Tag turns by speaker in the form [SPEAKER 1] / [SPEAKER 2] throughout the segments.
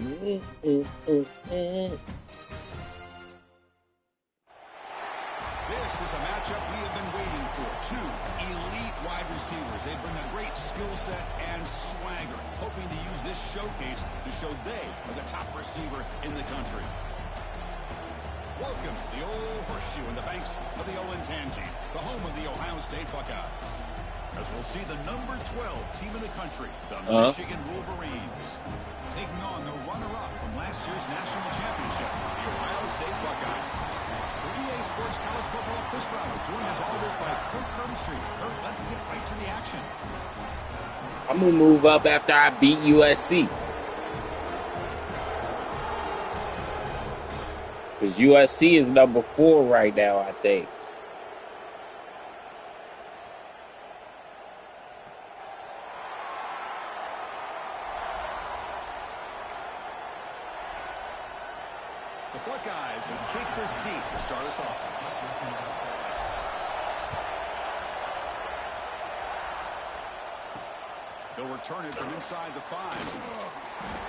[SPEAKER 1] This is a matchup we have been waiting for. Two elite wide receivers. They bring a great skill set and swagger, hoping to use this showcase to show they are the top receiver in the country. Welcome to the old horseshoe in the banks of the Olentangy, the home of the Ohio State Buckeyes. As we'll see the number 12 team in the country, the Michigan Wolverines, taking on the runner-up from last year's national championship, the Ohio State Buckeyes. For EA Sports College Football, Chris Fowler, joined as always by Kirk Herbstreit. Kirk, let's get right to the action.
[SPEAKER 2] I'm going to move up after I beat USC. Because USC is number 4 right now, I think.
[SPEAKER 1] The Buckeyes will kick this deep to start us off. They'll return it from inside the 5.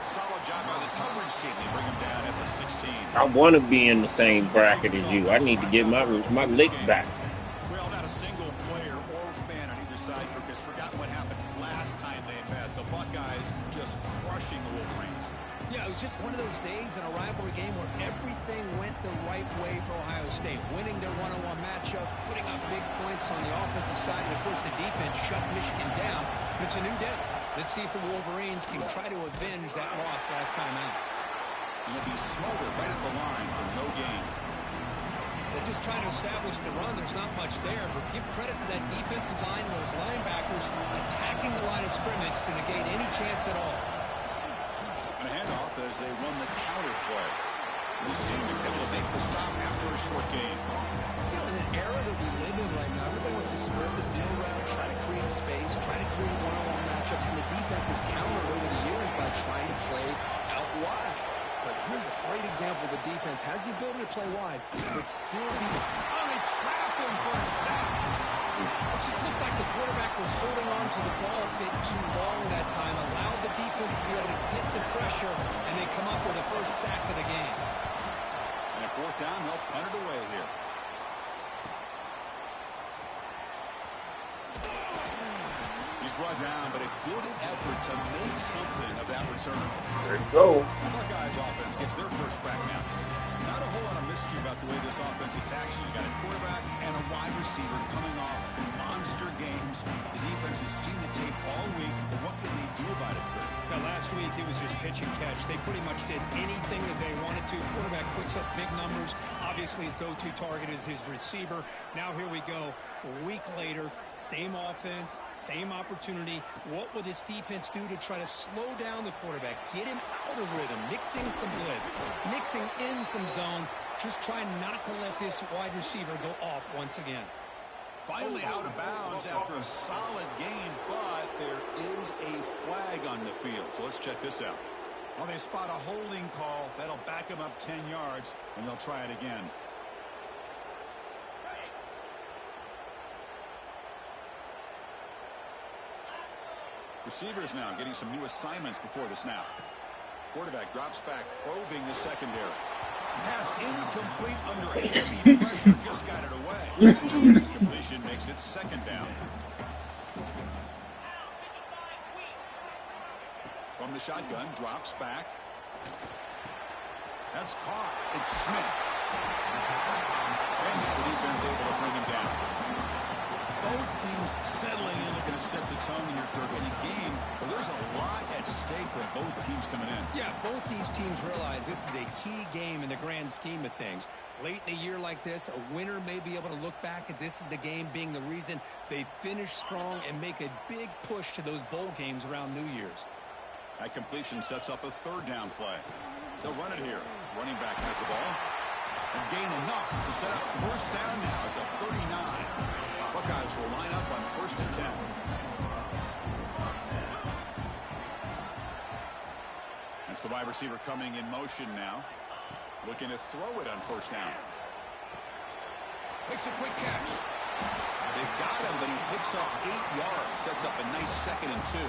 [SPEAKER 1] Solid job by the coverage team. They bring him down at the 16.
[SPEAKER 2] I want to be in the same bracket as you. I need to get my lick back.
[SPEAKER 1] Well, not a single player or fan on either side, Kirk, has forgotten what happened last time they met. The Buckeyes just crushing the Wolverines.
[SPEAKER 3] Yeah, it was just one of those days in a rivalry game where everything went the right way for Ohio State, winning their one-on-one matchups, putting up big points on the offensive side, and of course the defense shut Michigan down. It's a new day. Let's see if the Wolverines can try to avenge that loss last time out.
[SPEAKER 1] And they'll be smothered right at the line for no gain.
[SPEAKER 3] They're just trying to establish the run. There's not much there, but give credit to that defensive line and those linebackers attacking the line of scrimmage to negate any chance at all.
[SPEAKER 1] And a handoff as they run the counter play. The senior able to make the stop after a short gain.
[SPEAKER 3] You know, in an era that we live in right now, everybody wants to spread the field around, try to create space, try to create one-on-one matchups, and the defense has countered over the years by trying to play out wide. But here's a great example. The defense has the ability to play wide, but still be...
[SPEAKER 1] Oh, they trap him for a sack.
[SPEAKER 3] It just looked like the quarterback was holding on to the ball a bit too long that time, allowed the defense to be able to get the pressure, and they come up with the first sack of the game.
[SPEAKER 1] And a fourth down, they'll punt it away here. He's brought down, but a good effort to make something of that return.
[SPEAKER 2] There you go.
[SPEAKER 1] The Buckeyes offense gets their first crack now. Not a whole lot of mystery about the way this offense attacks you. You got a quarterback and a wide receiver coming off monster games. The defense has seen the tape all week, but what can they do about it, Kurt?
[SPEAKER 3] Now, last week, it was just pitch and catch. They pretty much did anything that they wanted to. Quarterback puts up big numbers. Obviously, his go-to target is his receiver. Now, here we go. A week later, same offense, same opportunity. What will this defense do to try to slow down the quarterback, get him out of rhythm, mixing some blitz, mixing in some zone, just trying not to let this wide receiver go off once again.
[SPEAKER 1] Finally out of bounds after a solid game, but there is a flag on the field. So let's check this out. Well, they spot a holding call. That'll back them up 10 yards, and they'll try it again. Receivers now getting some new assignments before the snap. Quarterback drops back, probing the secondary. Pass incomplete under heavy pressure, just got it away. Completion makes it second down. From the shotgun, drops back. That's caught. It's Smith. And the defense able to bring him down. Both teams settling in, looking to set the tone here, Kirk, in a game where there's a lot at stake for both teams coming in.
[SPEAKER 3] Yeah, both these teams realize this is a key game in the grand scheme of things. Late in a year like this, a winner may be able to look back at this as a game being the reason they finish strong and make a big push to those bowl games around New Year's.
[SPEAKER 1] That completion sets up a third down play. They'll run it here. Running back has the ball. And gain enough to set up first down now at the 39. Buckeyes will line up on 1st and 10. That's the wide receiver coming in motion now. Looking to throw it on 1st down. Makes a quick catch. They've got him, but he picks up 8 yards. Sets up a nice 2nd and 2.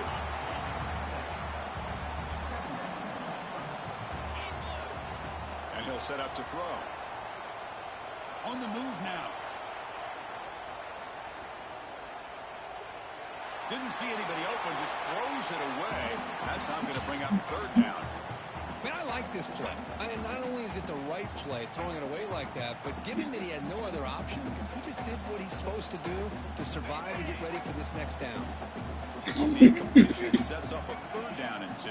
[SPEAKER 1] he'll set up to throw. On the move now. Didn't see anybody open, just throws it away. That's how I'm going to bring up third down.
[SPEAKER 3] Man, I like this play. Not only is it the right play, throwing it away like that, but given that he had no other option, he just did what he's supposed to do to survive and get ready for this next down.
[SPEAKER 1] The incompletion sets up a third down and 2.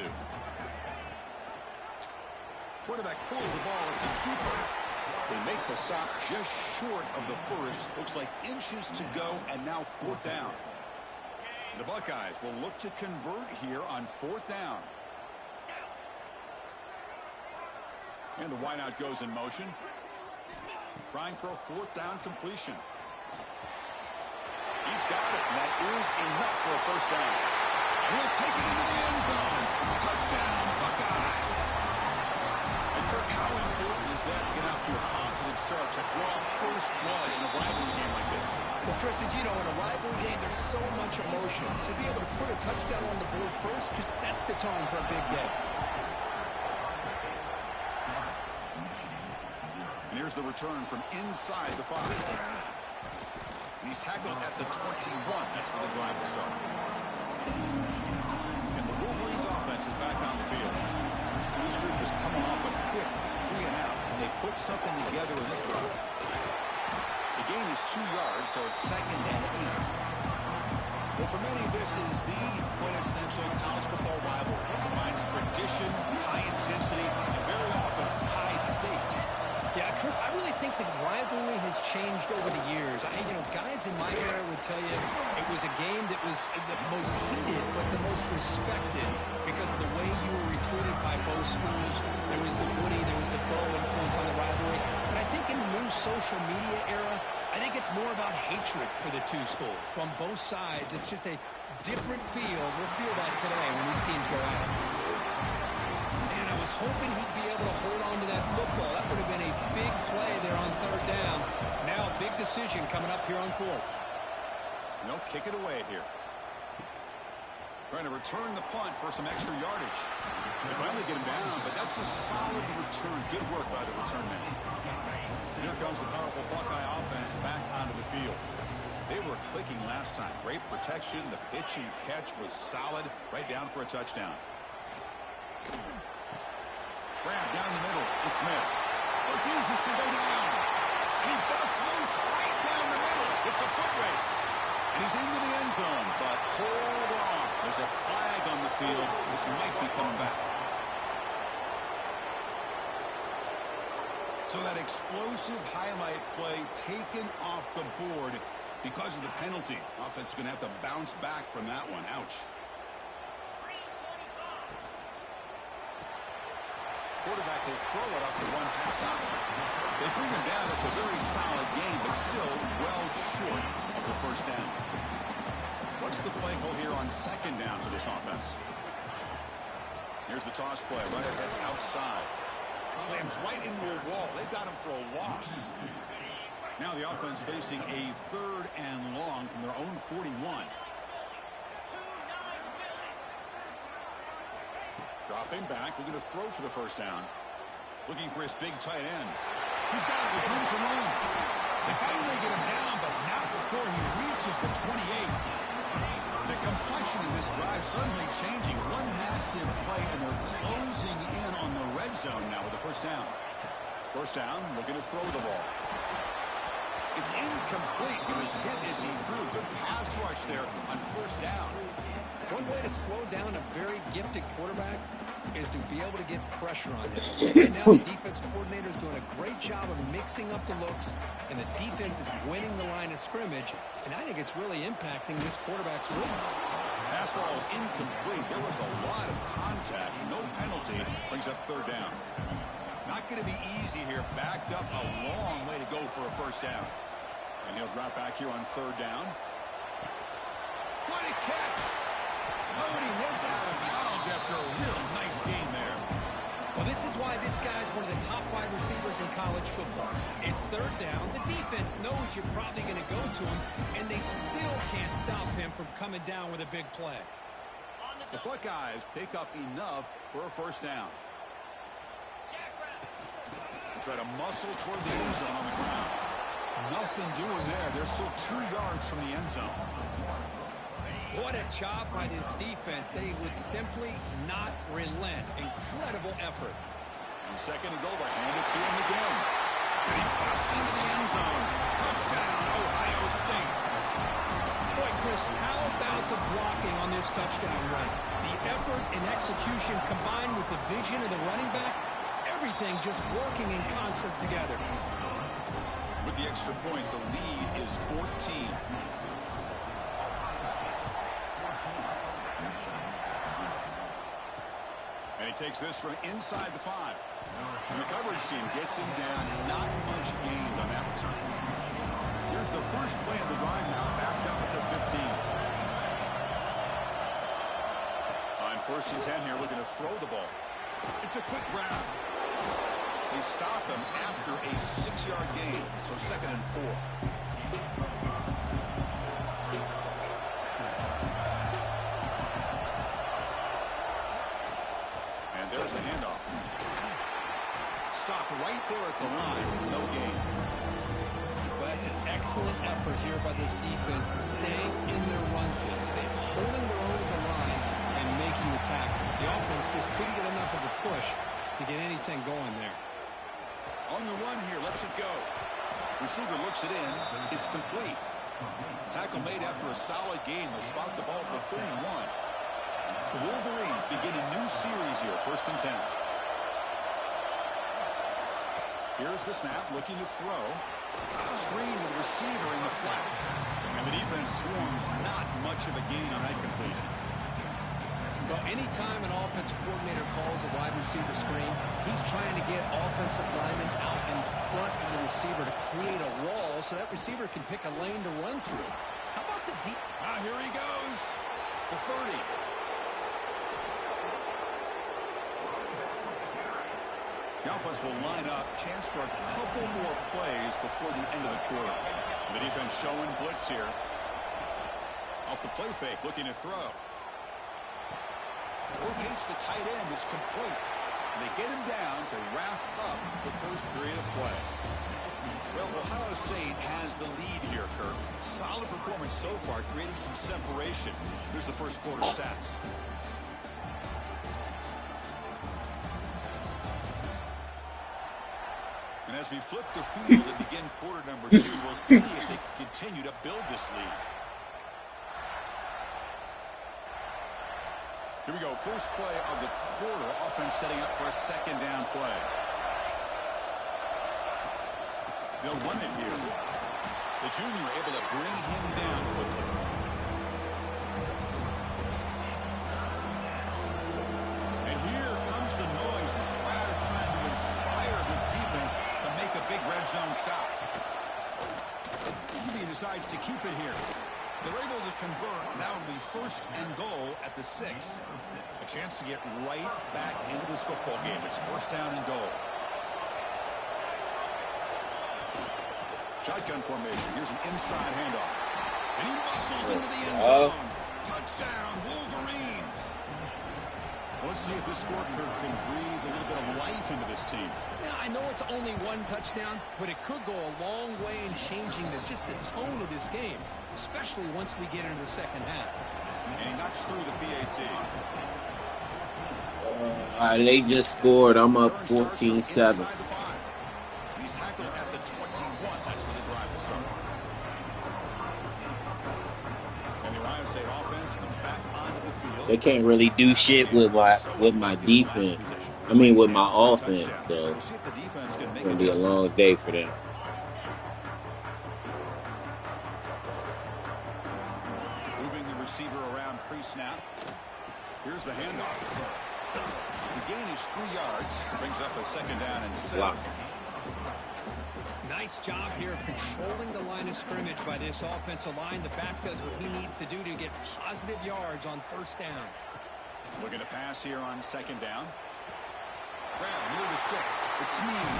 [SPEAKER 1] Quarterback pulls the ball. It's a keeper. They make the stop just short of the first. Looks like inches to go, and now fourth down. The Buckeyes will look to convert here on fourth down. And the wideout goes in motion. Trying for a fourth down completion. He's got it, and that is enough for a first down. And he'll take it into the end zone. Touchdown, Buckeyes. And Kirk, how important is that to get off to a positive start to draw first blood in a rivalry game like this?
[SPEAKER 3] Well, Chris, as you know, in a rivalry game, there's so much emotion. So to be able to put a touchdown on the board first just sets the tone for a big day.
[SPEAKER 1] And here's the return from inside the 5. And he's tackled at the 21. That's where the drive will start. And the Wolverines offense is back on the field. This group is coming off a quick 3 and out. And they put something together in this drive. The gain is 2 yards, so it's 2nd and 8. Well, for many, this is the quintessential college football rivalry. It combines tradition, high intensity, and very often high stakes.
[SPEAKER 3] Yeah, Chris, I really think the rivalry has changed over the years. Guys in my era would tell you it was a game that was the most heated but the most respected because of the way you were recruited by both schools. There was the Woody, there was the Bo influence on the rivalry. But I think in the new social media era, I think it's more about hatred for the two schools. From both sides, it's just a different feel. We'll feel that today when these teams go at it. And I was hoping he'd be able to hold on to that football. That would have been a big play there on third down. Now a big decision coming up here on fourth.
[SPEAKER 1] They'll kick it away here. Trying to return the punt for some extra yardage. They finally get him down, but that's a solid return. Good work by the return man. Here comes the powerful Buckeye offense back onto the field. They were clicking last time. Great protection. The pitch and catch was solid. Right down for a touchdown. Grab down the middle. It's Smith. Refuses to go down. And he busts loose right down the middle. It's a foot race. And he's into the end zone. But hold on. There's a flag on the field. This might be coming back. So that explosive highlight play taken off the board because of the penalty. Offense is going to have to bounce back from that one. Ouch. Quarterback will throw it off the one pass option. They bring him down. It's a very solid game, but still well short of the first down. What's the play call here on second down for this offense? Here's the toss play. Runner heads outside. Slams right into a wall. They've got him for a loss. Now the offense facing a third and long from their own 41. Dropping back, looking to throw for the first down. Looking for his big tight end. He's got it with room to run. They finally get him down, but not before he reaches the 28. The complexion of this drive suddenly changing. One massive play, and they're closing in on the red zone now with the first down. First down, looking to throw the ball. It's incomplete. He was hit as he threw. Good pass rush there on first down.
[SPEAKER 3] One way to slow down a very gifted quarterback is to be able to get pressure on him. Right now, the defense coordinator is doing a great job of mixing up the looks, and the defense is winning the line of scrimmage, and I think it's really impacting this quarterback's rhythm.
[SPEAKER 1] Pass ball is incomplete. There was a lot of contact. No penalty. Brings up third down. Not going to be easy here. Backed up a long way to go for a first down. And he'll drop back here on third down. What a catch! Oh, and he heads out of bounds after a real nice game there.
[SPEAKER 3] Well, this is why this guy's one of the top wide receivers in college football. It's third down. The defense knows you're probably going to go to him, and they still can't stop him from coming down with a big play.
[SPEAKER 1] The Buckeyes pick up enough for a first down. Try to muscle toward the end zone on the ground. Nothing doing there. They're still 2 yards from the end zone.
[SPEAKER 3] What a job by this defense. They would simply not relent. Incredible effort.
[SPEAKER 1] And second and goal, they hand it to him again. And he busts into the end zone. Touchdown, Ohio State.
[SPEAKER 3] Boy, Chris, how about the blocking on this touchdown run? The effort and execution combined with the vision of the running back, everything just working in concert together.
[SPEAKER 1] With the extra point, the lead is 14. And he takes this from inside the 5. And the coverage team gets him down. Not much gained on that return. Here's the first play of the drive now, backed up at the 15. On 1st and 10 here, looking to throw the ball. It's a quick grab. They stop him after a 6-yard gain, so 2nd and 4. And there's the handoff. Stop right there at the line, no gain.
[SPEAKER 3] Well, that's an excellent effort here by this defense, staying in their run fits. They're holding their own at the line and making the tackle. The offense just couldn't get enough of a push to get anything going there.
[SPEAKER 1] On the run here, lets it go. Receiver looks it in. It's complete. Tackle made after a solid gain. They'll spot the ball for 31. The Wolverines begin a new series here, 1st and 10. Here's the snap, looking to throw. Screen to the receiver in the flat. And the defense swarms, not much of a gain on that completion.
[SPEAKER 3] Well, anytime an offensive coordinator calls a wide receiver screen, he's trying to get offensive linemen out in front of the receiver to create a wall so that receiver can pick a lane to run through. How about the deep?
[SPEAKER 1] Here he goes. The 30. The offense will line up. Chance for a couple more plays before the end of the quarter. The defense showing blitz here. Off the play fake, looking to throw. Rotates the tight end. It's complete. And they get him down to wrap up the first period of play. Well, Ohio State has the lead here, Kirk. Solid performance so far, creating some separation. Here's the first quarter stats. And as we flip the field and begin quarter number 2, we'll see if they can continue to build this lead. Here we go. First play of the quarter. Offense setting up for a 2nd down play. They'll run it here. The junior able to bring him down quickly. And here comes the noise. This crowd is trying to inspire this defense to make a big red zone stop. He decides to keep it here. They're able to convert. Now it'll be 1st and goal at the 6. A chance to get right back into this football game. It's 1st down and goal. Shotgun formation. Here's an inside handoff. And he muscles into the end zone. Touchdown, Wolverines. Well, let's see if this scorecard can breathe a little bit of life into this team.
[SPEAKER 3] Now, I know it's only 1 touchdown, but it could go a long way in changing just the tone of this game, especially once we get into the second half.
[SPEAKER 1] And he knocks through the PAT.
[SPEAKER 2] They just scored. I'm up 14-7.
[SPEAKER 1] He's tackled at the 21. That's where the drive will start. And the Ohio State offense comes back onto the field.
[SPEAKER 2] They can't really do shit with my defense. I mean, with my offense. So it's gonna be a long day for them.
[SPEAKER 1] Moving the receiver around pre-snap. Here's the handoff. The gain is 3 yards. Brings up a 2nd down and 7.
[SPEAKER 2] Block.
[SPEAKER 3] Nice job here of controlling the line of scrimmage by this offensive line. The back does what he needs to do to get positive yards on 1st down.
[SPEAKER 1] Looking to pass here on 2nd down. Grab near the sticks. It's Snead.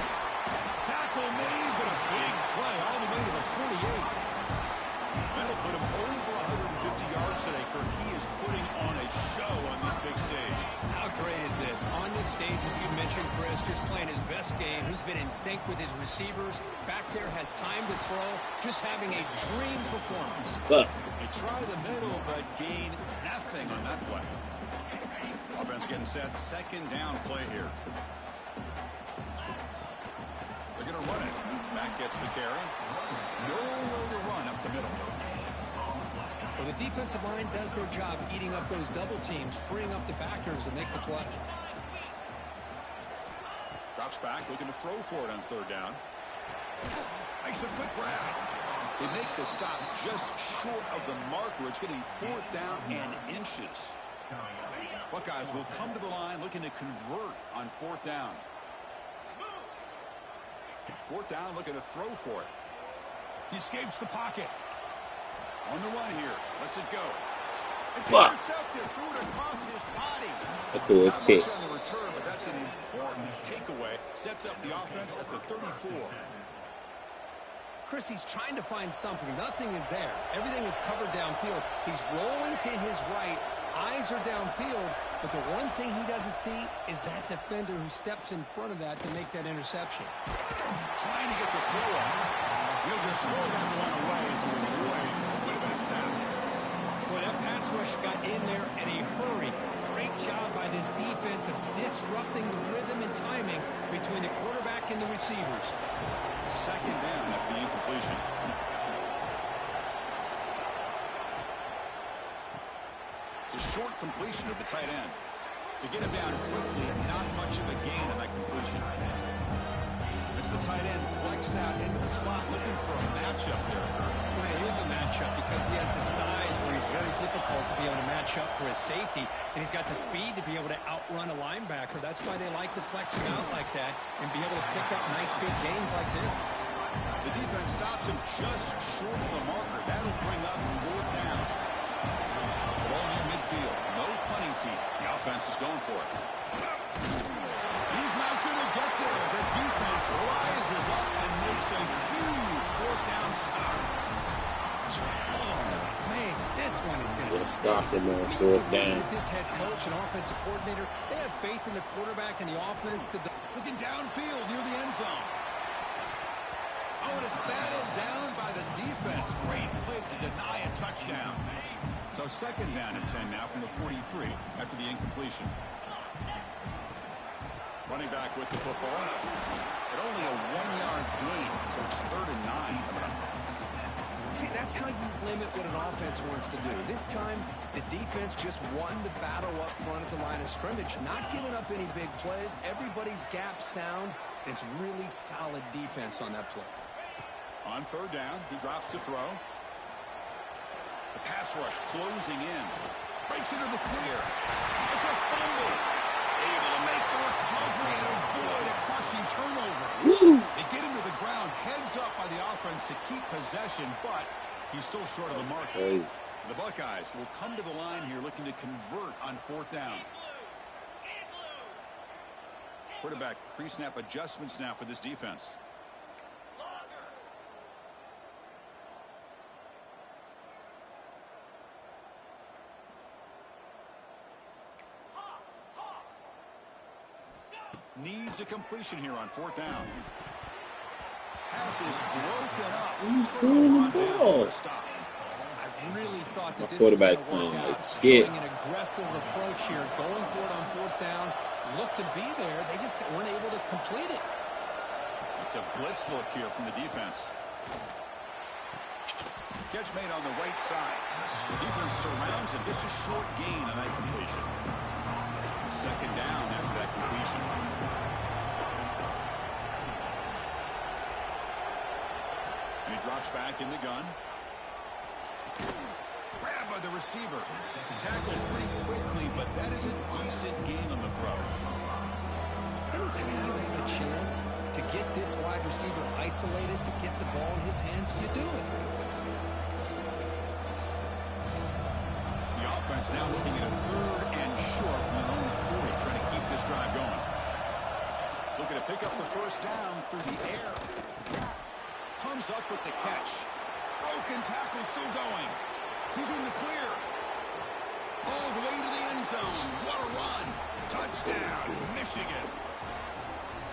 [SPEAKER 1] Tackle made, but a big play all the way to the 48. That'll put him over 150 yards today, Kirk. He is putting on a show on this big stage.
[SPEAKER 3] How great is this? On this stage, as you mentioned, mentioned, Chris, just playing his best game. He's been in sync with his receivers. Back there, has time to throw. Just having a dream performance.
[SPEAKER 2] Look.
[SPEAKER 1] They try the middle, but gain nothing on that play. Offense getting set. Second down play here. They're going to run it. Mack gets the carry. Nowhere to run up the middle.
[SPEAKER 3] Well, the defensive line does their job eating up those double teams, freeing up the backers to make the play.
[SPEAKER 1] Drops back, looking to throw for it on third down. Makes a quick grab. They make the stop just short of the marker. It's going to be fourth down and inches. Buckeyes will come to the line looking to convert on fourth down. Fourth down, looking to throw for it. He escapes the pocket. On the run here. Lets it go. It's intercepted. Threw it across his body. Not much on the return, but that's an important takeaway. Sets up the offense at the 34.
[SPEAKER 3] Chris, he's trying to find something. Nothing is there. Everything is covered downfield. He's rolling to his right. Eyes are downfield. But the one thing he doesn't see is that defender who steps in front of that to make that interception.
[SPEAKER 1] Trying to get the throw off. He'll just roll that one away to avoid a bit of a sack.
[SPEAKER 3] Well, that pass rush got in there in a hurry. Great job by this defense of disrupting the rhythm and timing between the quarterback and the receivers.
[SPEAKER 1] Second down after the incompletion. It's a short completion of the tight end. To get him down quickly, not much of a gain on that completion. It's the tight end flex out into the slot, looking for a matchup there.
[SPEAKER 3] Well, it is a matchup because he has the size where he's very difficult to be able to match up for his safety, and he's got the speed to be able to outrun a linebacker. That's why they like to flex him out like that and be able to pick up nice big gains like this.
[SPEAKER 1] The defense stops him just short of the marker. That'll bring up fourth down. Ball near midfield. No punting team. The offense is going for it. He's not going to get there. The defense rises up and makes a huge fourth down stop.
[SPEAKER 3] Oh, man, this one is going to
[SPEAKER 2] stop him on
[SPEAKER 3] fourth
[SPEAKER 2] fourth
[SPEAKER 3] down.
[SPEAKER 2] down.
[SPEAKER 3] This head coach and offensive coordinator, they have faith in the quarterback and the offense to
[SPEAKER 1] looking downfield near the end zone. Oh, and it's battled down by the defense. Great play to deny a touchdown. So second down and 10 now from the 43 after the incompletion. Running back with the football. But only a 1-yard gain, so it's 3rd and 9 coming up.
[SPEAKER 3] See, that's how you limit what an offense wants to do. This time, the defense just won the battle up front at the line of scrimmage, not giving up any big plays. Everybody's gap sound. It's really solid defense on that play.
[SPEAKER 1] On third down, he drops to throw. The pass rush closing in. Breaks into the clear. It's a fumble. Able to make the recovery and avoid a crushing turnover. They get him to the ground, heads up by the offense to keep possession, but he's still short of the mark. The Buckeyes will come to the line here looking to convert on fourth down. Quarterback pre-snap adjustments now for this defense. Needs a completion here on fourth down. Pass is broken up.
[SPEAKER 2] Throwing the ball.
[SPEAKER 1] Stop.
[SPEAKER 3] I really thought that this was
[SPEAKER 2] quarterback's
[SPEAKER 3] going to work
[SPEAKER 2] playing
[SPEAKER 3] out.
[SPEAKER 2] like shit.
[SPEAKER 3] Showing an aggressive approach here, going for it on fourth down. Looked to be there. They just weren't able to complete it.
[SPEAKER 1] It's a blitz look here from the defense. Catch made on the right side. The defense surrounds him. Just a short gain on that completion. Second down after that completion. And he drops back in the gun. Grabbed by the receiver. Tackled pretty quickly, but that is a decent gain on the throw.
[SPEAKER 3] Anytime you have a chance to get this wide receiver isolated, to get the ball in his hands, you do it.
[SPEAKER 1] The offense now looking at a 3rd and short from their own 40, trying to keep this drive going. Looking to pick up the first down through the air. Comes up with the catch. Broken tackle still going. He's in the clear. All the way to the end zone. What a run. Touchdown, Michigan.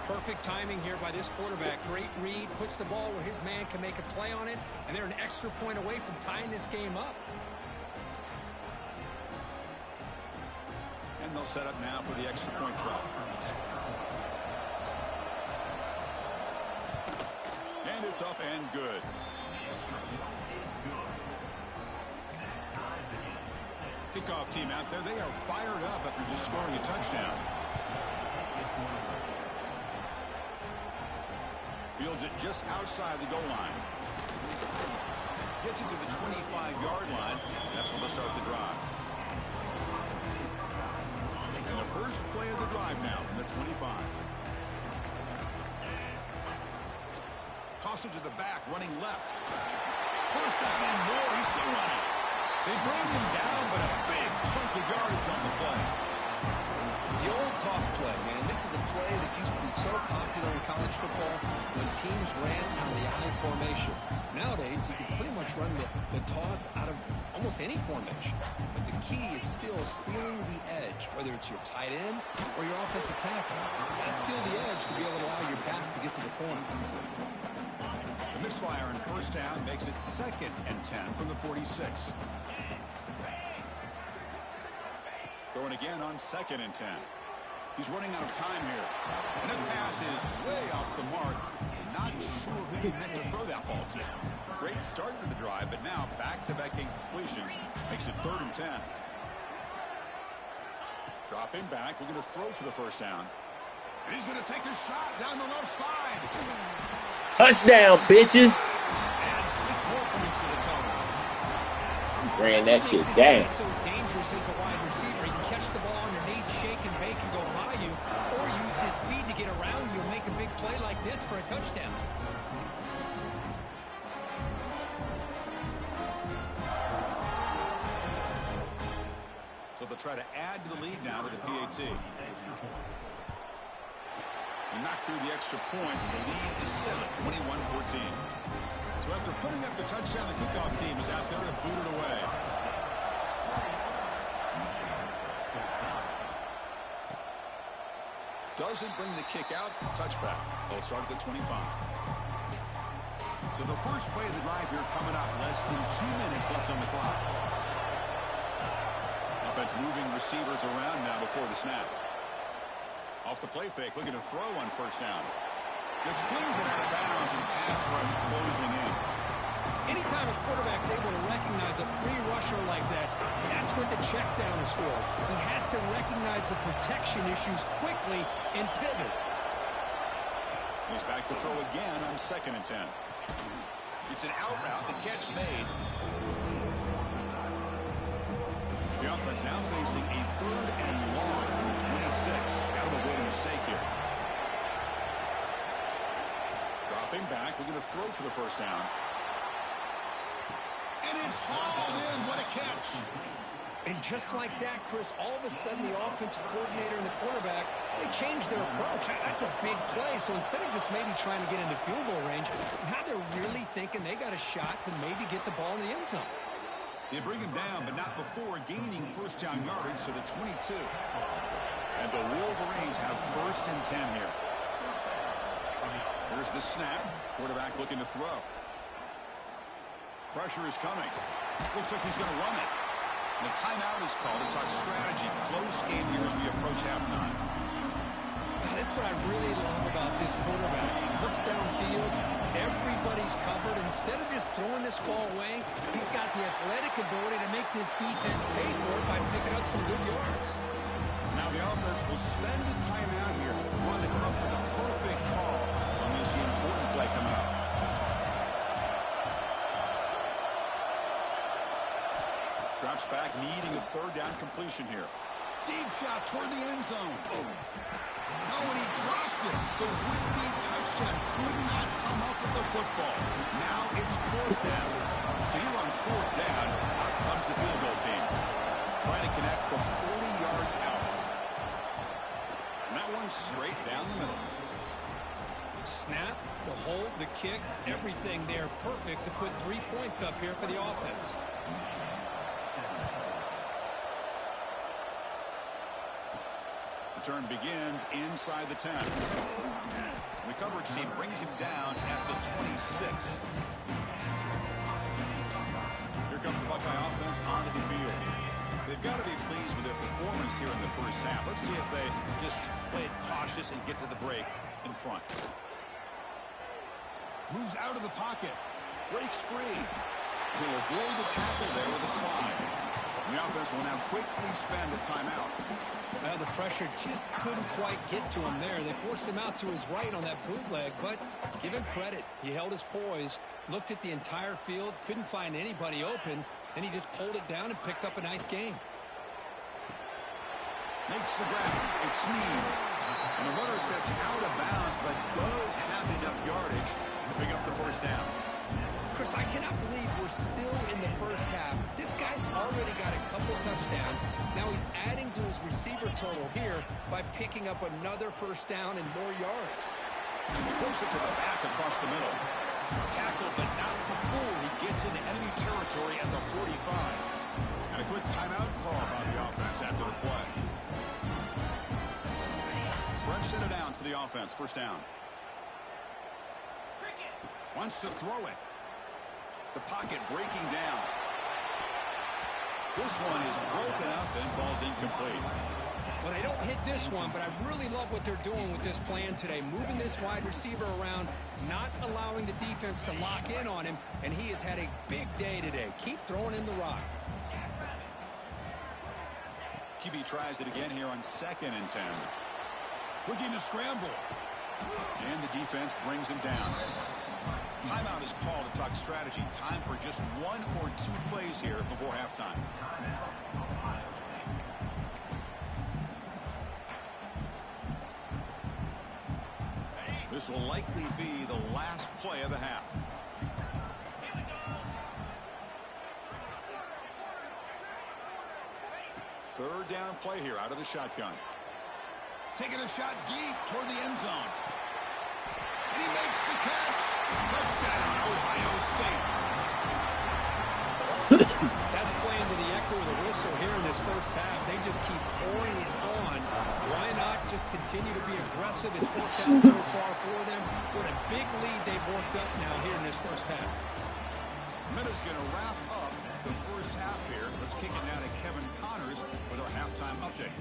[SPEAKER 3] Perfect timing here by this quarterback. Great read, puts the ball where his man can make a play on it, and they're an extra point away from tying this game up.
[SPEAKER 1] And they'll set up now for the extra point try. And it's up and good. Kickoff team out there, they are fired up after just scoring a touchdown. Fields it just outside the goal line. Gets it to the 25-yard line. That's where they'll start the drive. And the first play of the drive now from the 25. Toss it to the back, running left. First down and more. He's still running. They bring him down, but a big chunk of yardage on the play.
[SPEAKER 3] The old toss play, man. This is a play that used to be so popular in college football when teams ran out of the I formation. Nowadays, you can pretty much run the toss out of almost any formation. But the key is still sealing the edge, whether it's your tight end or your offensive tackle. You got to seal the edge to be able to allow your back to get to the corner.
[SPEAKER 1] The misfire on first down makes it 2nd and 10 from the 46. Throwing again on 2nd and 10. He's running out of time here. And that pass is way off the mark. Not sure who he meant to throw that ball to. Great start to the drive, but now back-to-back completions makes it 3rd and 10. Dropping back, looking to throw for the first down. And he's going to take a shot down the left side.
[SPEAKER 2] Touchdown, bitches.
[SPEAKER 1] And 6 more points to the total.
[SPEAKER 2] Ran that shit down.
[SPEAKER 3] So dangerous as a wide receiver. He can catch the ball underneath, shake and bake and go by you, or use his speed to get around you and make a big play like this for a touchdown.
[SPEAKER 1] So they'll try to add to the lead now with the PAT. And knock through the extra point. The lead is 7, 21-14. So after putting up the touchdown, the kickoff team is out there to boot it away. Doesn't bring the kick out. Touchback. They'll start at the 25. So the first play of the drive here coming up. Less than 2 minutes left on the clock. Offense moving receivers around now before the snap. Off the play fake, looking to throw on first down. Just flings it out of bounds and pass rush closing in.
[SPEAKER 3] Anytime a quarterback's able to recognize a free rusher like that, that's what the check down is for. He has to recognize the protection issues quickly and pivot.
[SPEAKER 1] He's back to throw again on 2nd and 10. It's an out route, the catch made. The offense now facing a 3rd and long from the 26. Got to avoid a mistake here. Dropping back, looking to throw for the first down. And it's hauled in. What a catch.
[SPEAKER 3] And just like that, Chris, all of a sudden the offensive coordinator and the quarterback, they changed their approach. That's a big play. So instead of just maybe trying to get into field goal range, now they're really thinking they got a shot to maybe get the ball in the end zone.
[SPEAKER 1] They bring him down, but not before gaining first down yardage to the 22. And the Wolverines have 1st and 10 here. Here's the snap. Quarterback looking to throw. Pressure is coming. Looks like he's going to run it. And the timeout is called to talk strategy. Close game here as we approach halftime.
[SPEAKER 3] That's what I really love about this quarterback. He looks downfield. Everybody's covered. Instead of just throwing this ball away, he's got the athletic ability to make this defense pay for it by picking up some good yards.
[SPEAKER 1] Now the offense will spend the timeout here. Want to come up with a perfect call on this important play coming up. Drops back, needing a 3rd down completion here. Deep shot toward the end zone. No, and he dropped it. The would-be touchdown could not come up with the football. Now it's 4th down. So here on 4th down, out comes the field goal team. Trying to connect from 40 yards out. And that one straight down the middle.
[SPEAKER 3] Snap, the hold, the kick, everything there perfect to put 3 points up here for the offense.
[SPEAKER 1] Return begins inside the 10. The coverage team brings him down at the 26. Here comes the Buckeye offense onto the field. They've got to be pleased with their performance here in the first half. Let's see if they just play it cautious and get to the break in front. Moves out of the pocket. Breaks free. He'll avoid the tackle there with a slide. And the offense will now quickly spend a timeout.
[SPEAKER 3] The pressure just couldn't quite get to him there. They forced him out to his right on that bootleg, but give him credit. He held his poise, looked at the entire field, couldn't find anybody open, and he just pulled it down and picked up a nice game.
[SPEAKER 1] Makes the grab. It's Snead. And the runner steps out of bounds, but does have enough yardage to pick up the first down.
[SPEAKER 3] Chris, I cannot believe we're still in the first half. This guy's already got a couple touchdowns. Now he's adding to his receiver total here by picking up another first down and more yards.
[SPEAKER 1] He flips it to the back across the middle. Tackled, but not before he gets into enemy territory at the 45. And a quick timeout call by the offense after the play. Fresh set of downs for the offense. First down. Wants to throw it. The pocket breaking down. This one is broken up and falls incomplete.
[SPEAKER 3] Well, they don't hit this one, but I really love what they're doing with this plan today. Moving this wide receiver around, not allowing the defense to lock in on him, and he has had a big day today. Keep throwing in the rock.
[SPEAKER 1] QB tries it again here on 2nd and 10. Looking to scramble. And the defense brings him down. Timeout is called to talk strategy. Time for just 1 or 2 plays here before halftime. This will likely be the last play of the half. Third down play here out of the shotgun. Taking a shot deep toward the end zone. And he makes the catch. Touchdown, Ohio State.
[SPEAKER 3] That's playing to the echo of the whistle here in this first half. They just keep pouring it on. Why not just continue to be aggressive? It's worked out so far for them. What a big lead they've worked up now here in this first half.
[SPEAKER 1] Minute's going to wrap up the first half here. Let's kick it now to Kevin Connors with our halftime update.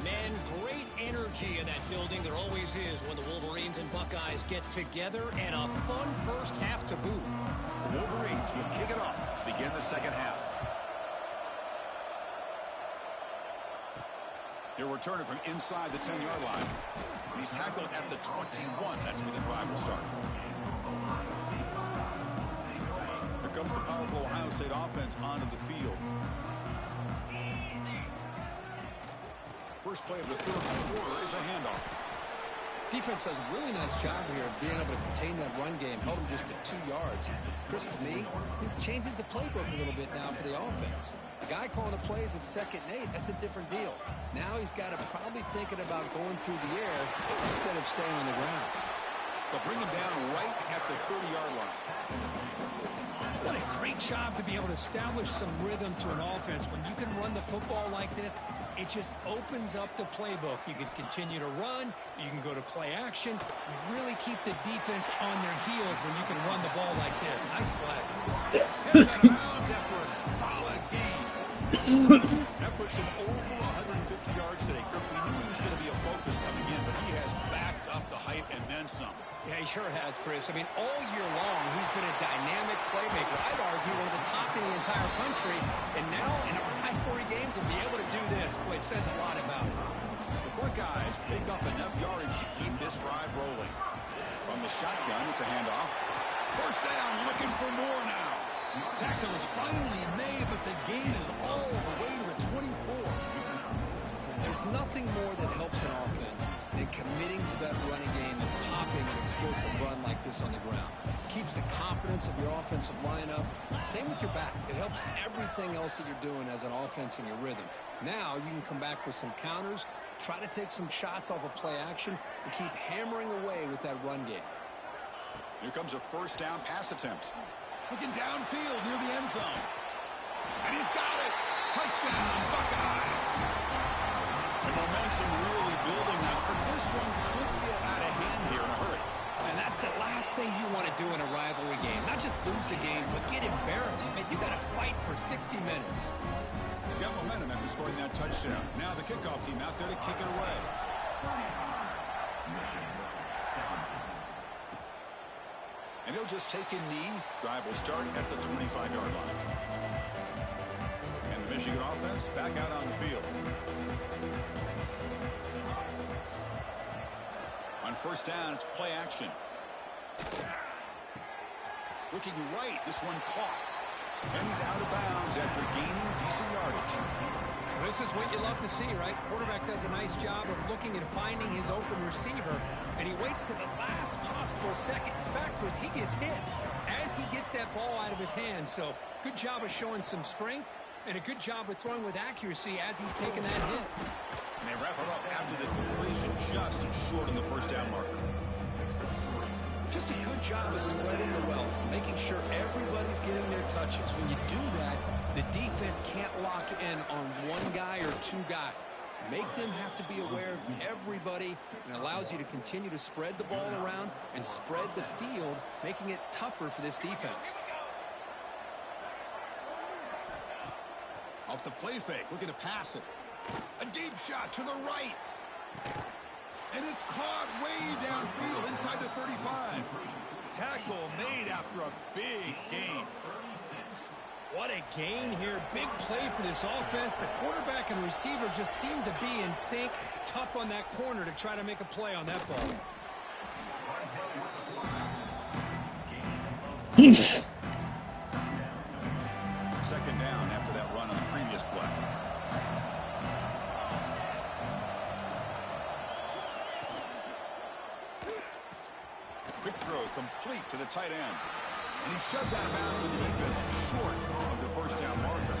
[SPEAKER 4] Man, great energy in that building. There always is when the Wolverines and Buckeyes get together, and a fun first half to boot.
[SPEAKER 1] The Wolverines will kick it off to begin the second half. He'll return it from inside the 10-yard line. He's tackled at the 21. That's where the drive will start. Here comes the powerful Ohio State offense onto the field. First play of the third quarter is a handoff.
[SPEAKER 3] Defense does a really nice job here of being able to contain that run game, held him just at 2 yards. Chris, to me, this changes the playbook a little bit now for the offense. The guy calling the plays at 2nd and 8, that's a different deal. Now he's got to probably thinking about going through the air instead of staying on the ground.
[SPEAKER 1] They'll bring him down right at the 30-yard line.
[SPEAKER 3] What a great job to be able to establish some rhythm to an offense. When you can run the football like this, it just opens up the playbook. You can continue to run. You can go to play action. You really keep the defense on their heels when you can run the ball like this. Nice play.
[SPEAKER 1] Gets out of bounds after a solid game. That puts him over 150 yards today. Kirk, we knew he was going to be a focus coming in, but he has backed up the hype and then some.
[SPEAKER 3] Yeah, he sure has, Chris. I mean, all year long, he's been a dynamic playmaker. I'd argue one of the top in the entire country. And now, in a rivalry game, to be able to do this, boy, it says a lot about him.
[SPEAKER 1] The Buckeyes pick up enough yardage to keep this drive rolling. From the shotgun, it's a handoff. First down, looking for more now. Tackle is finally made, but the gain is all the way to the 24.
[SPEAKER 3] There's nothing more that helps an offense than committing to that running game and popping an explosive run like this on the ground. It keeps the confidence of your offensive lineup. Same with your back. It helps everything else that you're doing as an offense in your rhythm. Now you can come back with some counters, try to take some shots off of play action, and keep hammering away with that run game.
[SPEAKER 1] Here comes a first down pass attempt. Looking downfield near the end zone. And he's got it. Touchdown, Buckeyes. The momentum really building now. This one could get out of hand here in a hurry.
[SPEAKER 3] the game, but get embarrassed. Man, you got to fight for 60 minutes.
[SPEAKER 1] Got momentum after scoring that touchdown. Now the kickoff team out there to kick it away. And he'll just take a knee. Drive will start at the 25-yard line. And the Michigan offense back out on the field. On first down, it's play action. Looking right, this one caught. And he's out of bounds after gaining decent yardage.
[SPEAKER 3] This is what you love to see, right? Quarterback does a nice job of looking and finding his open receiver, and he waits to the last possible second. In fact, Chris, he gets hit as he gets that ball out of his hands. So good job of showing some strength and a good job of throwing with accuracy as he's taking that hit.
[SPEAKER 1] And they wrap it up after the completion, just short of the first down marker.
[SPEAKER 3] Just a good job of spreading the wealth, making sure everybody's getting their touches. When you do that, the defense can't lock in on one guy or two guys. Make them have to be aware of everybody, and allows you to continue to spread the ball around and spread the field, making it tougher for this defense.
[SPEAKER 1] Off the play fake, looking to pass it. A deep shot to the right. And it's caught way downfield inside the 35. Tackle made after a big gain.
[SPEAKER 3] What a gain here. Big play for this offense. The quarterback and receiver just seem to be in sync. Tough on that corner to try to make a play on that ball.
[SPEAKER 1] Second down after that run on the previous play. Quick throw complete to the tight end. And he's shoved out of bounds with the defense short of the first down marker.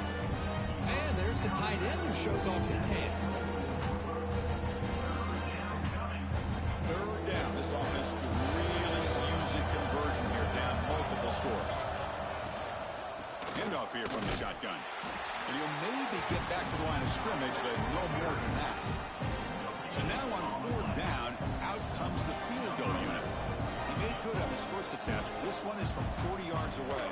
[SPEAKER 3] And there's the tight end who shows off his hands.
[SPEAKER 1] Third down. This offense could really use a conversion here, down multiple scores. Handoff here from the shotgun. And he'll maybe get back to the line of scrimmage, but no more than that. So now on fourth down, out comes the field goal unit. He made good on his first attempt. This one is from 40 yards away.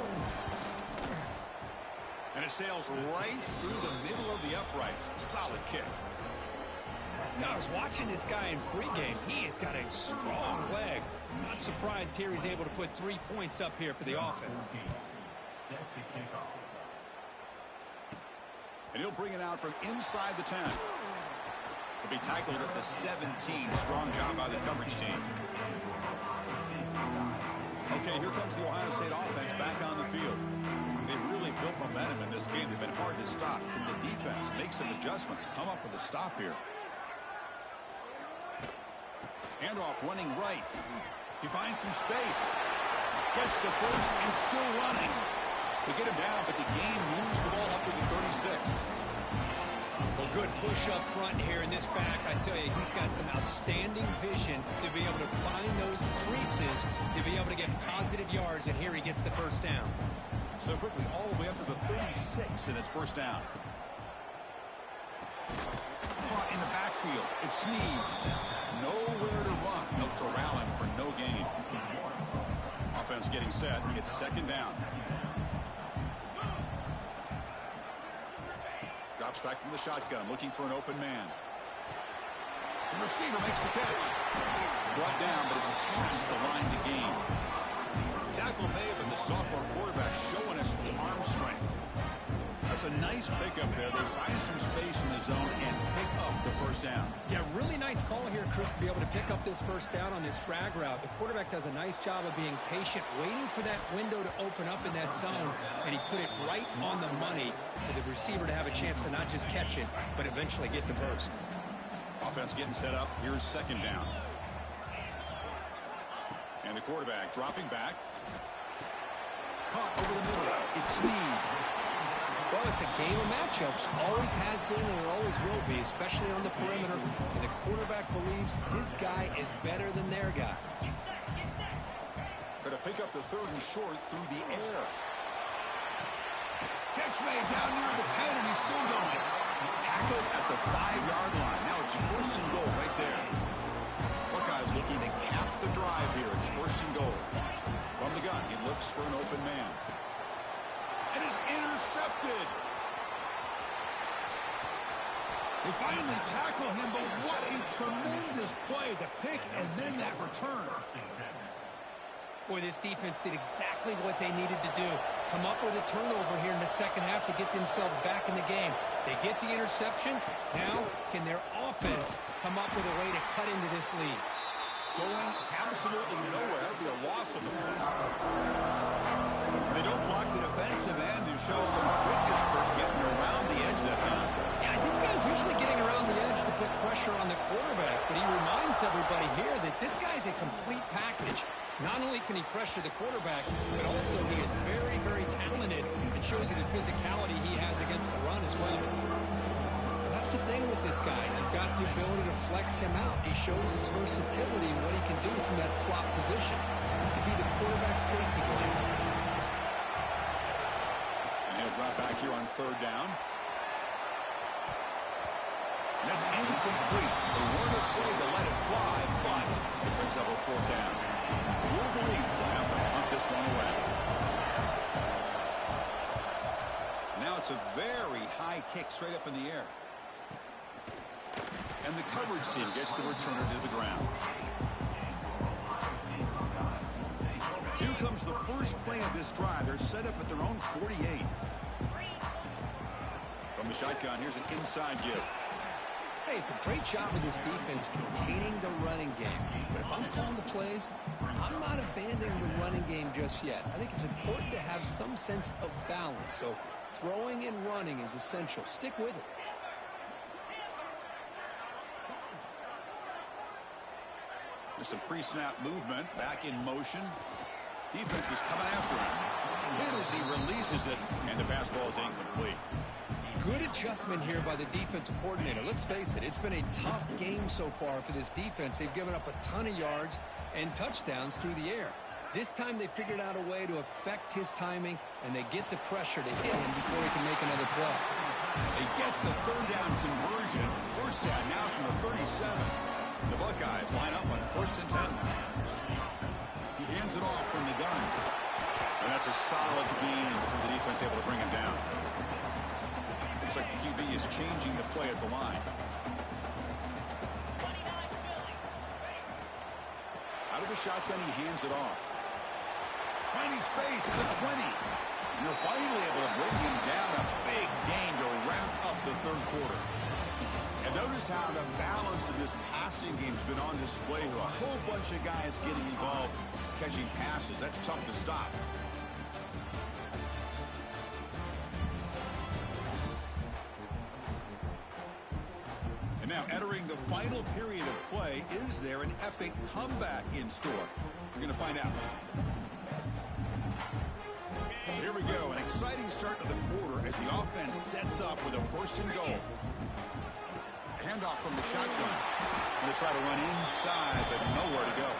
[SPEAKER 1] And it sails right through the middle of the uprights. Solid kick.
[SPEAKER 3] Now, I was watching this guy in pregame. He has got a strong leg. Not surprised here he's able to put 3 points up here for the offense.
[SPEAKER 1] And he'll bring it out from inside the 10. He'll be tackled at the 17. Strong job by the coverage team. Okay, here comes the Ohio State offense back on the field. They've really built momentum in this game. They've been hard to stop. Can the defense make some adjustments, come up with a stop here? Handoff running right. He finds some space. Gets the first and still running. They get him down, but the game moves the ball up to the 36.
[SPEAKER 3] Well, good push up front here in this back. I tell you, he's got some outstanding vision to be able to find those creases, to be able to get positive yards, and here he gets the first down.
[SPEAKER 1] So quickly, all the way up to the 36 in his first down. Caught in the backfield. It's Snead. Nowhere to run. No corralling for no gain. Offense getting set. It's second down. Drops back from the shotgun, looking for an open man. The receiver makes the catch. Brought down, but it's past the line to gain. The tackle made, but the sophomore quarterback showing us the arm strength. That's a nice pickup there. They find some space in the zone and pick up the first down.
[SPEAKER 3] Yeah, really nice call here, Chris, to be able to pick up this first down on this drag route. The quarterback does a nice job of being patient, waiting for that window to open up in that zone, and he put it right on the money for the receiver to have a chance to not just catch it, but eventually get the first.
[SPEAKER 1] Offense getting set up. Here's second down. And the quarterback dropping back. Caught over the middle. It's Snead.
[SPEAKER 3] Well, it's a game of matchups. Always has been and it always will be, especially on the perimeter. And the quarterback believes his guy is better than their guy.
[SPEAKER 1] Going to pick up the third and short through the air. Catch made down near the 10, and he's still going. Tackled at the 5-yard line. Now it's first and goal right there. Buckeyes looking to cap the drive here. It's first and goal. From the gun, he looks for an open man. finally tackle him, but what a tremendous play. The pick and then that return.
[SPEAKER 3] Boy, this defense did exactly what they needed to do. Come up with a turnover here in the second half to get themselves back in the game. They get the interception. Now, can their offense come up with a way to cut into this lead?
[SPEAKER 1] Going absolutely nowhere. It'll be a loss of the ball. They don't block the defensive end and show some quickness for getting around the edge that time.
[SPEAKER 3] Yeah, this guy's usually getting around the edge to put pressure on the quarterback, but he reminds everybody here that this guy's a complete package. Not only can he pressure the quarterback, but also he is very, very talented and shows you the physicality he has against the run as well. That's the thing with this guy. You've got the ability to flex him out. He shows his versatility and what he can do from that slot position. He could be the quarterback safety blanket.
[SPEAKER 1] And he'll drop back here on third down. And that's incomplete. They weren't afraid to let it fly, but it brings up a fourth down. The Wolverines will have to punt this one away. Now it's a very high kick straight up in the air. And the coverage team gets the returner to the ground. Here comes the first play of this drive. They're set up at their own 48. From the shotgun, here's an inside give.
[SPEAKER 3] Hey, it's a great job of this defense containing the running game. But if I'm calling the plays, I'm not abandoning the running game just yet. I think it's important to have some sense of balance. So throwing and running is essential. Stick with it.
[SPEAKER 1] There's some pre-snap movement. Back in motion. Defense is coming after him. Hit as he releases it, and the pass ball is incomplete.
[SPEAKER 3] Good adjustment here by the defensive coordinator. Let's face it, it's been a tough game so far for this defense. They've given up a ton of yards and touchdowns through the air. This time they figured out a way to affect his timing, and they get the pressure to hit him before he can make another play.
[SPEAKER 1] They get the third down conversion. First down now from the 37. The Buckeyes line up on 1st and 10. He hands it off from the gun. And that's a solid gain for the defense, able to bring him down. Looks like the QB is changing the play at the line. Out of the shotgun, he hands it off. Finding space at the 20. And they're finally able to bring him down. A big gain to wrap up the third quarter. And notice how the balance of this passing game's been on display here. A whole bunch of guys getting involved, catching passes. That's tough to stop. And now entering the final period of play, is there an epic comeback in store? We're going to find out. Here we go, an exciting start to the quarter as the offense sets up with a 1st and goal. Handoff from the shotgun. They try to run inside, but nowhere to go.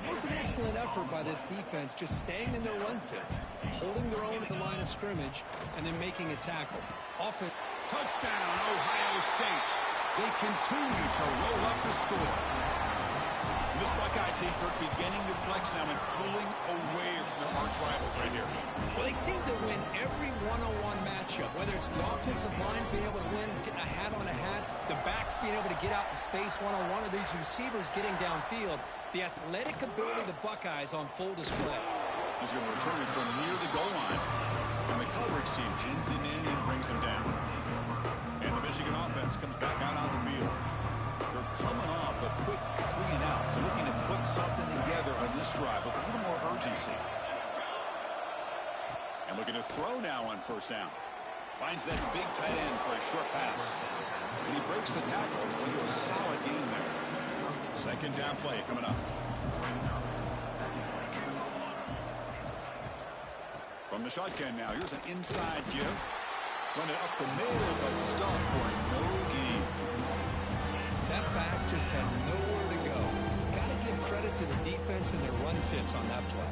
[SPEAKER 3] It was an excellent effort by this defense, just staying in their run fits, holding their own at the line of scrimmage, and then making a tackle. Offense.
[SPEAKER 1] Touchdown, Ohio State. They continue to roll up the score. This Buckeye team, Kirk, beginning to flex now and pulling away from their arch rivals right here.
[SPEAKER 3] Well, they seem to win every one-on-one matchup, whether it's the offensive line being able to win, getting a hat on a hat, the backs being able to get out in space one-on-one, or these receivers getting downfield. The athletic ability of the Buckeyes on full display.
[SPEAKER 1] He's going to return it from near the goal line. And the coverage team pins him in and brings him down. And the Michigan offense comes back out on the field. They're coming off a quick 3-and-out, so looking to put something together on this drive with a little more urgency. And looking to throw now on 1st down. Finds that big tight end for a short pass. And he breaks the tackle. Into a solid game there. 2nd down play coming up. From the shotgun now, here's an inside give. Running up the middle, but stopped for no gain.
[SPEAKER 3] That back just had nowhere to go. Got to give credit to the defense and their run fits on that play.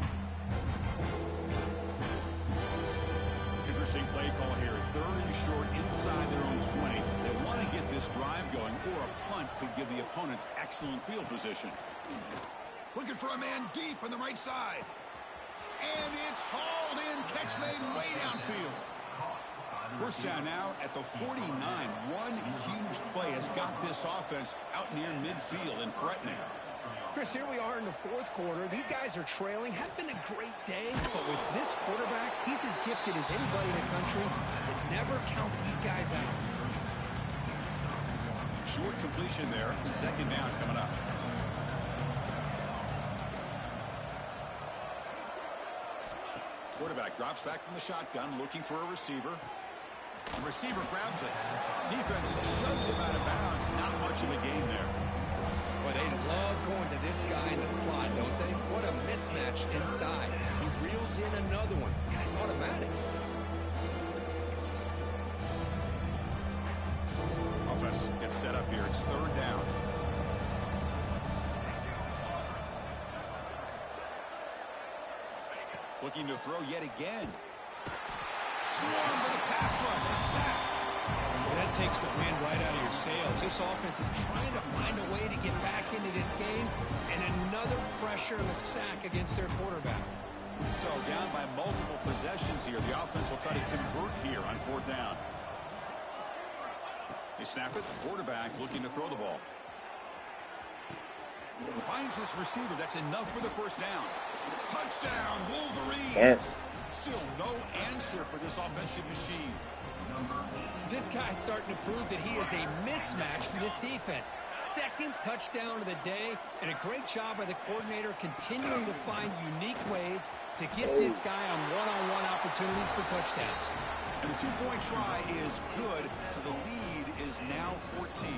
[SPEAKER 1] Interesting play call here. 3rd and short inside their own 20. They want to get this drive going, or a punt could give the opponents excellent field position. Looking for a man deep on the right side. And it's hauled in. Catch made way downfield. First down now at the 49. One huge play has got this offense out near midfield and threatening.
[SPEAKER 3] Chris, here we are in the fourth quarter. These guys are trailing. Hadn't been a great day, but with this quarterback, he's as gifted as anybody in the country. You never count these guys out.
[SPEAKER 1] Short completion there. Second down coming up. Quarterback drops back from the shotgun, looking for a receiver. The receiver grabs it. Defense shoves him out of bounds. Not much of a gain there.
[SPEAKER 3] Boy, they love going to this guy in the slot, don't they? What a mismatch inside. He reels in another one. This guy's automatic.
[SPEAKER 1] Offense gets set up here. It's third down. Looking to throw yet again. Swarm for the pass rush. A sack.
[SPEAKER 3] Well, that takes the wind right out of your sails. This offense is trying to find a way to get back into this game, and another pressure and a sack against their quarterback.
[SPEAKER 1] So down by multiple possessions here. The offense will try to convert here on fourth down. They snap it. The quarterback looking to throw the ball. Finds this receiver. That's enough for the first down. Touchdown, Wolverines.
[SPEAKER 2] Yes.
[SPEAKER 1] Still no answer for this offensive machine.
[SPEAKER 3] This guy's starting to prove that he is a mismatch for this defense. Second touchdown of the day, and a great job by the coordinator continuing to find unique ways to get this guy on one-on-one opportunities for touchdowns.
[SPEAKER 1] And the two-point try is good, so the lead is now 14.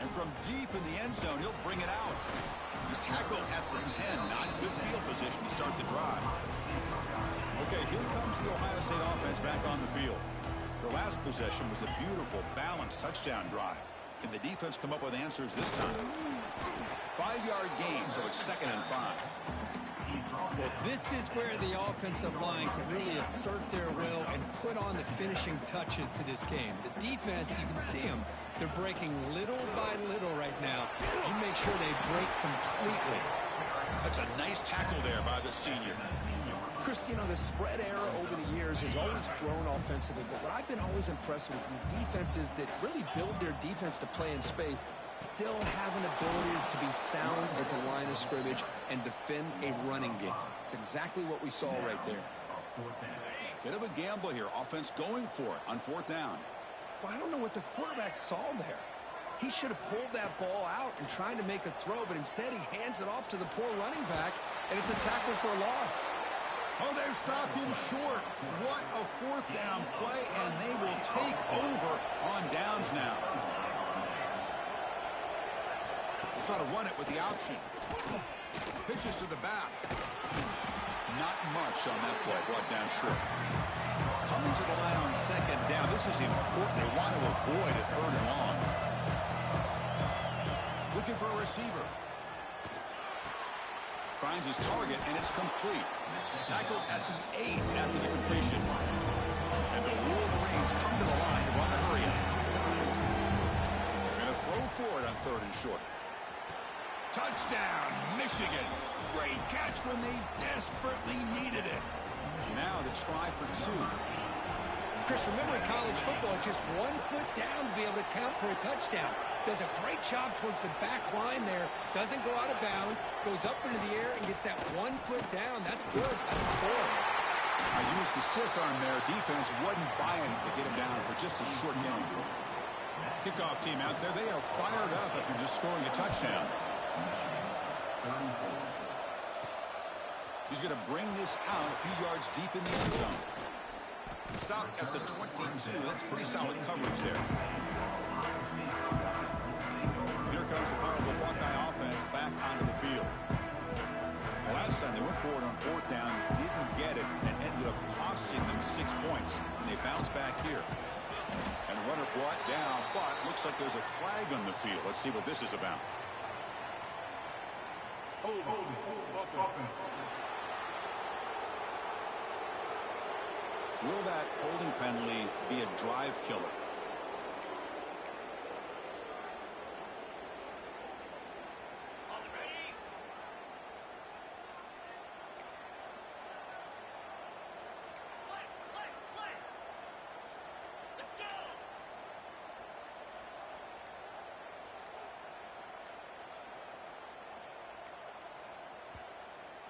[SPEAKER 1] And from deep in the end zone, he'll bring it out. He's tackled at the 10. Not good field position to start the drive. Okay, here comes the Ohio State offense back on the field. Their last possession was a beautiful, balanced touchdown drive. Can the defense come up with answers this time? 5-yard gain, so it's 2nd and 5.
[SPEAKER 3] Well, this is where the offensive line can really assert their will and put on the finishing touches to this game. The defense, you can see them. They're breaking little by little right now. You make sure they break completely.
[SPEAKER 1] That's a nice tackle there by the senior.
[SPEAKER 5] Chris, you know, the spread era over the years has always grown offensively, but what I've been always impressed with defenses that really build their defense to play in space still have an ability to be sound at the line of scrimmage and defend a running game. It's exactly what we saw right there.
[SPEAKER 1] Bit of a gamble here. Offense going for it on fourth down.
[SPEAKER 5] Well, I don't know what the quarterback saw there. He should have pulled that ball out and tried to make a throw, but instead he hands it off to the poor running back, and it's a tackle for a loss.
[SPEAKER 1] Oh, they've stopped him short. What a fourth down play, and they will take over on downs now. They'll try to run it with the option. Pitches to the back. Not much on that play, brought down short. Coming to the line on second down. This is important. They want to avoid a third and long. Looking for a receiver. Finds his target, and it's complete. Tackled at the 8 after the completion. And the Wolverines come to the line to run the hurry up. They're going to throw for it on third and short. Touchdown, Michigan. Great catch when they desperately needed it. Now the try for 2.
[SPEAKER 3] Chris, remember in college football, it's just 1 foot down to be able to count for a touchdown. Does a great job towards the back line there. Doesn't go out of bounds. Goes up into the air and gets that 1 foot down. That's good. That's a score.
[SPEAKER 1] I used the stiff arm there. Defense wasn't buying it to get him down for just a short game. Kickoff team out there. They are fired up after just scoring a touchdown. He's going to bring this out a few yards deep in the end zone. Stop at the 22. That's pretty solid coverage there. Here comes the powerful Buckeye offense back onto the field. The last time they went forward on fourth down, didn't get it, and ended up costing them 6 points. And they bounce back here. And the runner brought down, but looks like there's a flag on the field. Let's see what this is about. Will that holding penalty be a drive killer?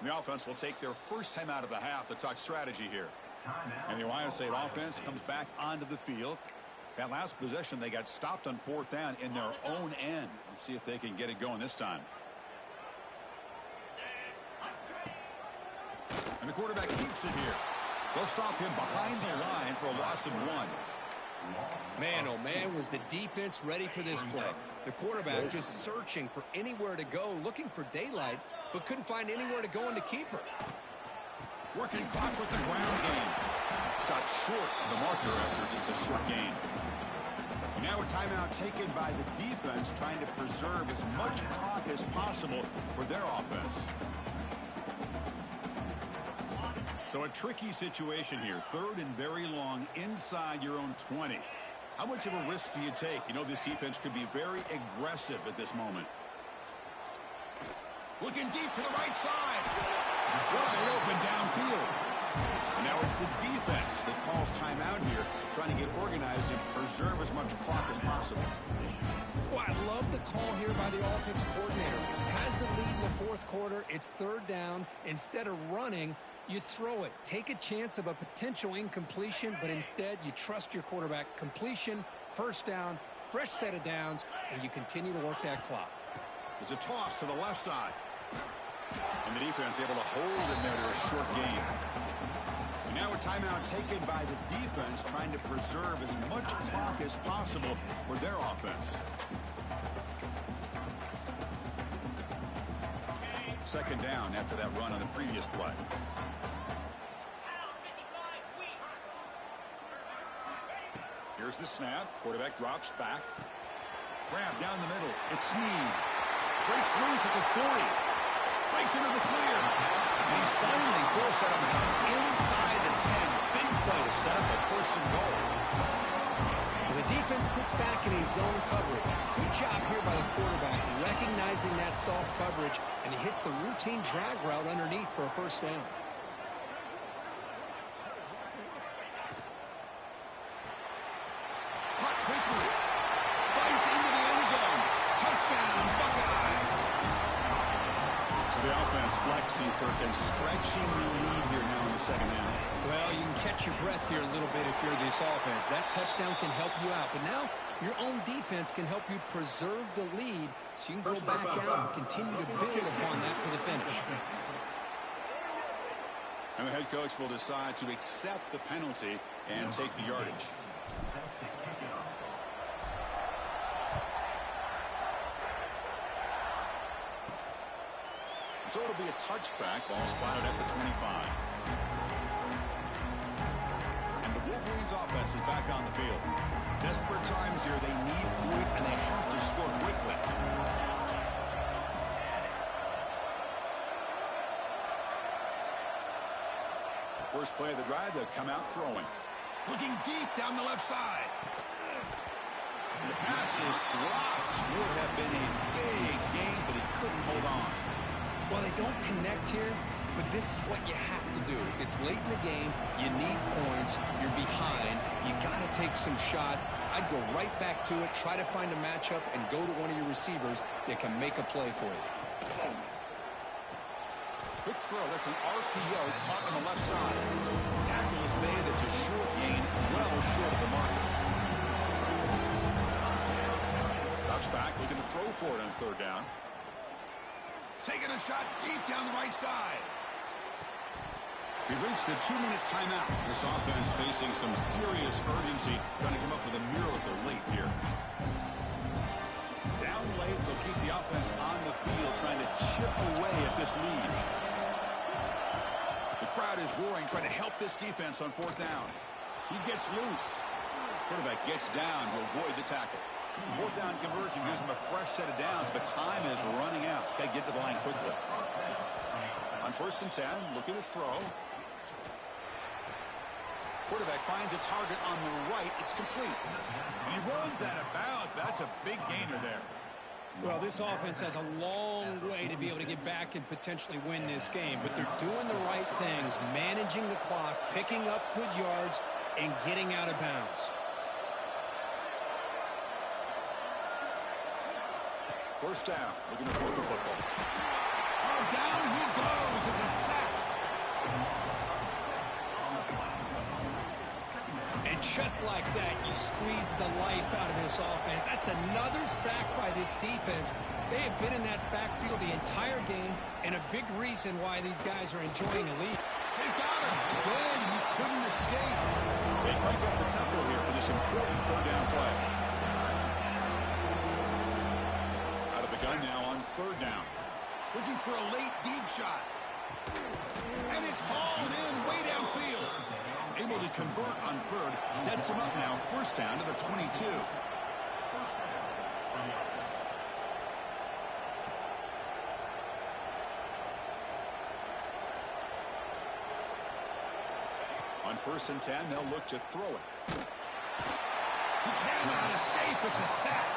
[SPEAKER 1] The offense will take their first time out of the half to talk strategy here. And the Ohio State offense comes back onto the field. That last possession, they got stopped on 4th down in their own end. Let's see if they can get it going this time. And the quarterback keeps it here. They'll stop him behind the line for a loss of 1.
[SPEAKER 5] Man, oh man, was the defense ready for this play. The quarterback just searching for anywhere to go, looking for daylight, but couldn't find anywhere to go in the keeper.
[SPEAKER 1] Working clock with the ground game. Stopped short of the marker after just a short gain. And now a timeout taken by the defense, trying to preserve as much clock as possible for their offense. So a tricky situation here. 3rd and very long inside your own 20. How much of a risk do you take? You know, this defense could be very aggressive at this moment. Looking deep to the right side. Wide open downfield. And now it's the defense that calls timeout here, trying to get organized and preserve as much clock as possible.
[SPEAKER 5] Well, I love the call here by the offensive coordinator. Has the lead in the 4th quarter. It's 3rd down. Instead of running, you throw it. Take a chance of a potential incompletion, but instead you trust your quarterback. Completion, 1st down, fresh set of downs, and you continue to work that clock.
[SPEAKER 1] It's a toss to the left side. And the defense able to hold him there to a short gain. And now a timeout taken by the defense, trying to preserve as much clock as possible for their offense. 2nd down after that run on the previous play. Here's the snap. Quarterback drops back. Grab down the middle. It's Snead. Breaks loose at the 40. Breaks into the clear. And he's finally forced out of bounds inside the 10. Big play to set up a 1st and goal.
[SPEAKER 5] And the defense sits back in his zone coverage. Good job here by the quarterback, recognizing that soft coverage, and he hits the routine drag route underneath for a 1st down.
[SPEAKER 1] Caught quickly. Fights into the end zone. Touchdown, Buckeyes. So the offense flexing, Kirk, and stretching the lead here now in the 2nd half.
[SPEAKER 5] Well, you can catch your breath here a little bit if you're this offense. That touchdown can help you out. But now your own defense can help you preserve the lead so you can go back out and continue to build upon that to the finish.
[SPEAKER 1] And the head coach will decide to accept the penalty and take the yardage. So it'll be a touchback. Ball spotted at the 25. And the Wolverines offense is back on the field. Desperate times here. They need points, and they have to score quickly. First play of the drive, they'll come out throwing. Looking deep down the left side. And the pass is dropped. Would have been a big gain, but he couldn't hold on.
[SPEAKER 5] Well, they don't connect here, but this is what you have to do. It's late in the game. You need points. You're behind. You got to take some shots. I'd go right back to it, try to find a matchup, and go to one of your receivers that can make a play for you.
[SPEAKER 1] Quick throw. That's an RPO caught on the left side. Tackle is made. It's a short gain, well short of the mark. Drops back, looking to throw for it on 3rd down. Taking a shot deep down the right side. We reached the 2-minute timeout. This offense facing some serious urgency, trying to come up with a miracle late here. Down late, they'll keep the offense on the field, trying to chip away at this lead. The crowd is roaring, trying to help this defense on 4th down. He gets loose. Quarterback gets down to avoid the tackle. 4th down conversion gives him a fresh set of downs, but time is running out. Got to get to the line quickly. On 1st and 10, looking to throw. Quarterback finds a target on the right. It's complete. And he runs that about. That's a big gainer there.
[SPEAKER 3] Well, this offense has a long way to be able to get back and potentially win this game, but they're doing the right things, managing the clock, picking up good yards, and getting out of bounds.
[SPEAKER 1] First down, looking to throw the football. down he goes. It's a sack.
[SPEAKER 3] And just like that, you squeeze the life out of this offense. That's another sack by this defense. They have been in that backfield the entire game, and a big reason why these guys are enjoying a lead.
[SPEAKER 1] They've got him. Again, he couldn't escape. They crank up the tempo here for this important third down play. Out of the gun now on third down. Looking for a late deep shot. And it's hauled in way downfield. Able to convert on third. Sets him up now. First down to the 22. On 1st and 10, they'll look to throw it. He cannot escape. It's a sack.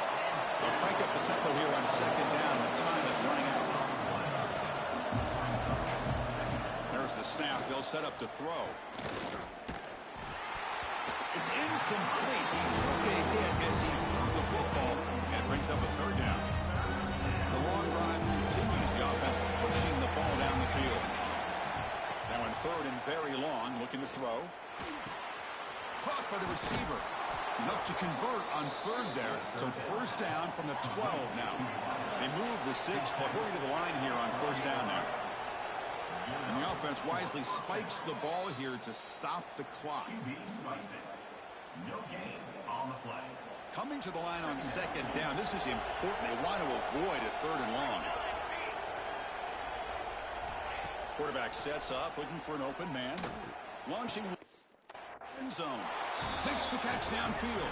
[SPEAKER 1] They'll crank up the tempo here on 2nd down. The time is running out. There's the snap. They'll set up to throw. It's incomplete. He took a hit as he threw the football, and it brings up a third down. The long drive continues. The offense pushing the ball down the field. Now on 3rd and very long, looking to throw. Caught by the receiver. Enough to convert on 3rd there. So 1st down from the 12 now. They move the 6. They'll hurry to the line here on 1st down now. And the offense wisely spikes the ball here to stop the clock. No gain on the play. Coming to the line on 2nd down. This is important. They want to avoid a 3rd and long. Quarterback sets up, looking for an open man. Launching end zone. Makes the catch downfield.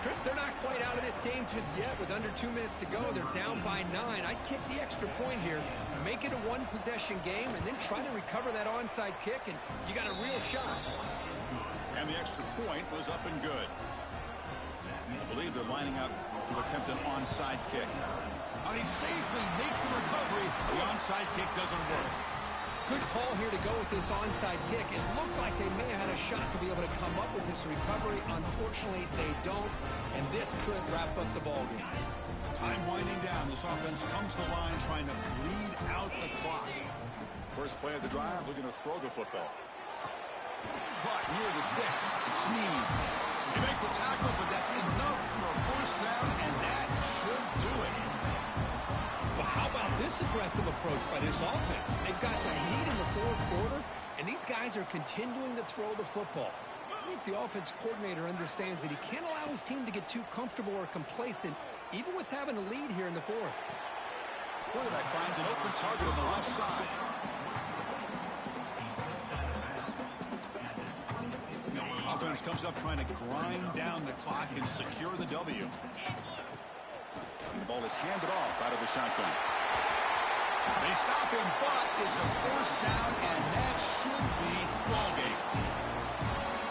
[SPEAKER 3] Chris, they're not quite out of this game just yet. With under 2 minutes to go, they're down by 9. I'd kick the extra point here, make it a one-possession game, and then try to recover that onside kick, and you got a real shot.
[SPEAKER 1] And the extra point was up and good. I believe they're lining up to attempt an onside kick. They safely make the recovery. The onside kick doesn't work.
[SPEAKER 3] Good call here to go with this onside kick. It looked like they may have had a shot to be able to come up with this recovery. Unfortunately, they don't, and this could wrap up the ballgame.
[SPEAKER 1] Time winding down. This offense comes to the line trying to bleed out the clock. First play of the drive, looking to throw the football. Caught near the sticks. It's Snead. They make the tackle, but that's enough for a 1st down, and that should do it.
[SPEAKER 3] Well, how about this aggressive approach by this offense? They've got the lead in the 4th quarter, and these guys are continuing to throw the football. I think the offense coordinator understands that he can't allow his team to get too comfortable or complacent, even with having a lead here in the 4th.
[SPEAKER 1] Quarterback finds an open target on the left side. Offense comes up trying to grind down the clock and secure the W. And the ball is handed off out of the shotgun. They stop him, but it's a 1st down, and that should be ball game.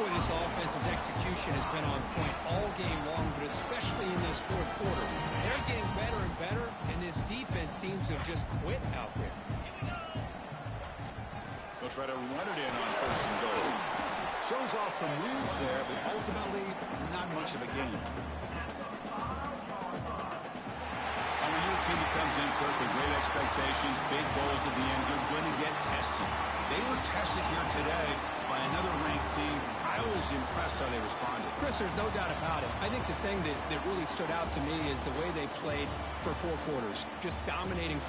[SPEAKER 3] Boy, this offense's execution has been on point all game long, but especially in this 4th quarter. They're getting better and better, and this defense seems to have just quit out there.
[SPEAKER 1] They'll try to run it in on 1st and goal. Shows off the moves there, but ultimately not much of a gain. On the new team that comes in, Kirk, with great expectations, big goals at the end. You're going to get tested. They were tested here today by another ranked team. I was impressed how they responded.
[SPEAKER 3] Chris, there's no doubt about it. I think the thing that really stood out to me is the way they played for 4 quarters, just dominating football.